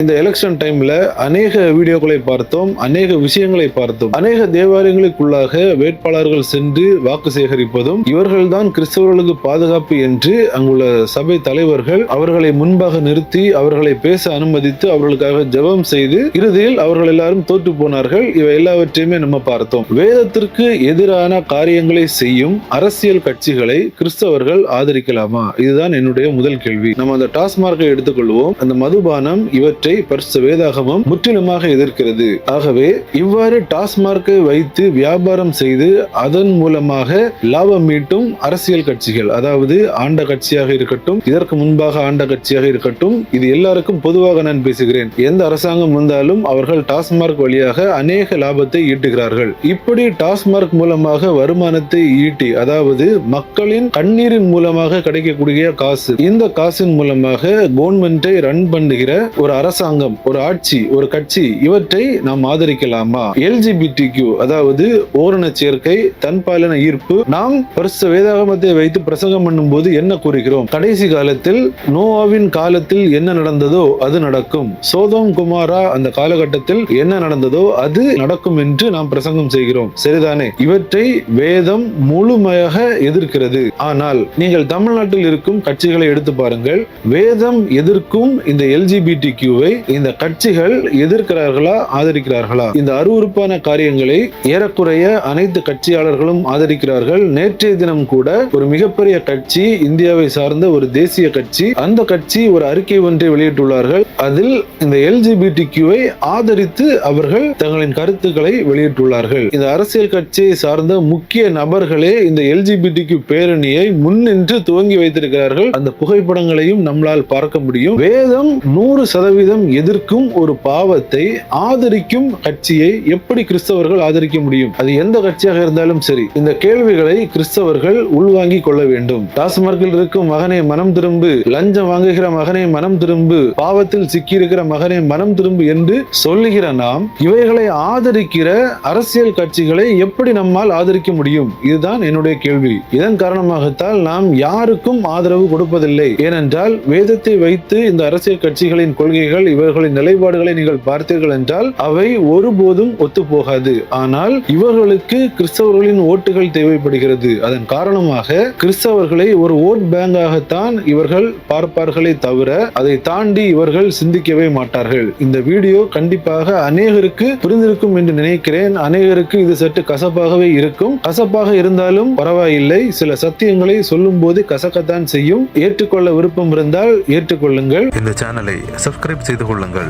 இந்த எலெக்ஷன் டைம்ல அநேக வீடியோக்களை பார்த்தோம், அநேக விஷயங்களை பார்த்தோம். அநேக தேவாலயங்களுக்குள்ளாக வேட்பாளர்கள் சென்று வாக்கு சேகரிப்பதும் இவர்கள்தான் கிறிஸ்தவர்களுக்கு பாதுகாப்பு என்று அங்குள்ள சபை தலைவர்கள் அவர்களை முன்பாக நிறுத்தி அவர்களை பேச அனுமதித்து அவர்களுக்காக ஜெபம் செய்து இறுதியில் அவர்கள் எல்லாரும் தோற்று போனார்கள். இவை எல்லாவற்றையுமே நம்ம பார்த்தோம். வேதத்திற்கு எதிரான காரியங்களை செய்யும் அரசியல் கட்சிகளை கிறிஸ்தவர்கள் ஆதரிக்கலாமா? இதுதான் என்னுடைய முதல் கேள்வி. நம்ம அந்த டாஸ்மார்க்கை எடுத்துக்கொள்வோம். அந்த மதுபானம் இவற்றை பரிசுத்த வேதாகமம் முற்றிலுமாக எதிர்க்கிறது. ஆகவே இவ்வாறு டாஸ்மார்க்கை வைத்து வியாபாரம் செய்து அதன் மூலமாக லாபம் மீட்டும் அரசியல் கட்சிகள், அதாவது ஆண்ட கட்சியாக இருக்கட்டும், இதற்கு முன்பாக ஆண்ட கட்சியாக இருக்கட்டும், இது எல்லாருக்கும் பொதுவாக நான் பேசுகிறேன். எந்த அரசாங்கம் வந்தாலும் அவர்கள் டாஸ்மார்க் வழியாக அநேக லாபத்தை ஈட்டுகிறார்கள். இப்படி டாஸ்மார்க் மூலமாக வருமானத்தை ஈட்டி, அதாவது மக்களின் கண்ணீரின் மூலமாக கிடைக்கக்கூடிய காசு, இந்த காசின் மூலமாக கவர்மெண்டை ரன் பண்ணுகிற ஒரு அரசாங்கம், ஒரு ஆட்சி, ஒரு கட்சி, இவற்றை நாம் ஆதரிக்கலாமா? LGBTQ, அதாவது ஓரண சேர்க்கை, தன்பாலின ஈர்ப்பு, நாம் பரிசுத்த வேதாகமத்தை வைத்து பிரசங்கம் பண்ணும் போது என்ன கூறுகிறோம்? கடைசி காலத்தில் நோவாவின் காலத்தில் என்ன நடந்ததோ அது நடக்கும், சோதோம் குமாரா அந்த காலகட்டத்தில் என்ன நடந்ததோ அது நடக்கும் என்று நாம் பிரசங்கம் செய்கிறோம். சரிதானே? இவற்றை வேதம் முழுமையாக எதிர்க்கிறது. ஆனால் நீங்கள் தமிழ்நாட்டில் இருக்கும் கட்சிகளை எடுத்து பாருங்கள். வேதம் எதிர்க்கும் இந்த LGBTQ-வை இந்த கட்சிகள் எதிர்க்கிறார்களா, ஆதரிக்கிறார்களா? இந்த அருவருப்பான காரியங்களை ஏறக்குறைய அனைத்து கட்சியாளர்களும் ஆதரிக்கிறார்கள். நேற்றைய தினம் கூட ஒரு மிகப்பெரிய கட்சி, இந்தியாவை சார்ந்த ஒரு தேசிய கட்சி, அந்த கட்சி ஒரு அறிக்கை ஒன்றை வெளியிட்டுள்ளார்கள். அதில் இந்த LGBTQ-வை ஆதரித்து அவர்கள் தங்களின் கருத்துக்களை வெளியிட்டுள்ளார்கள். இந்த அரசியல் கட்சியை சார்ந்த முக்கிய நபர்களே இந்த LGBTQ பேரணியை முன்னின்று துவங்கி வைத்திருக்கிறார்கள். அந்த புகைப்படங்களையும் நம்மளால் பார்க்க முடியும். வேதம் 100% எதிர்க்கும் ஒரு பாவத்தை ஆதரிக்கும் கட்சியை எப்படி கிறிஸ்தவர்கள் ஆதரிக்க முடியும்? அது எந்த கட்சியாக இருந்தாலும் சரி. இந்த கேள்விகளை கிறிஸ்தவர்கள் உள்வாங்கிக் கொள்ள வேண்டும். டாஸ்மார்க்கில் இருக்கும் மகனை மனம் திரும்பு, லஞ்சம் வாங்குகிற மகனை மனம் திரும்பு, பாவத்தில் சிக்கியிருக்கிற மகனை மனம் திரும்பு என்று சொல்லுகிற நாம் இவைகளை ஆதரிக்கிற அரசியல் கட்சிகளை எப்படி நம்மால் ஆதரிக்க முடியும்? இதுதான் என்னுடைய கேள்வி. இதன் காரணமாகத்தான் நாம் யாருக்கும் ஆதரவு கொடுப்பதில்லை. ஏனென்றால் வேதத்தை வைத்து இந்த அரசியல் கட்சிகளின் கொள்கைகள், இவர்களின் நிலைப்பாடுகளை நீங்கள் பார்த்தீர்கள் என்றால் அவை ஒருபோதும் ஒத்து போகாது. ஆனால் இவர்களுக்கு கிறிஸ்தவர்களின் ஓட்டுகள் தேவைப்படுகிறது. அதன் காரணமாக கிறிஸ்தவர்களை ஒரு ஓட் பேங்காகத்தான் இவர்கள் பார்ப்பார்களே தவிர அதை தாண்டி இவர்கள் சிந்திக்கவே மாட்டார்கள். இந்த வீடியோ கண்டிப்பாக அநேகருக்கு புரிந்திருக்கும் என்று நினைக்கிறேன். அநேகருக்கு இது சற்று கசப்பாகவே இருக்கும். கசப்பாக இருந்தாலும் பரவாயில்லை. சில சத்தியங்களை சொல்லும் போது கசக்கத்தான் செய்யும். ஏற்றுக்கொள்ள விருப்பம் இருந்தால் ஏற்றுக்கொள்ளுங்கள். இந்த சேனலை சப்ஸ்கிரைப் செய்து கொள்ளுங்கள்.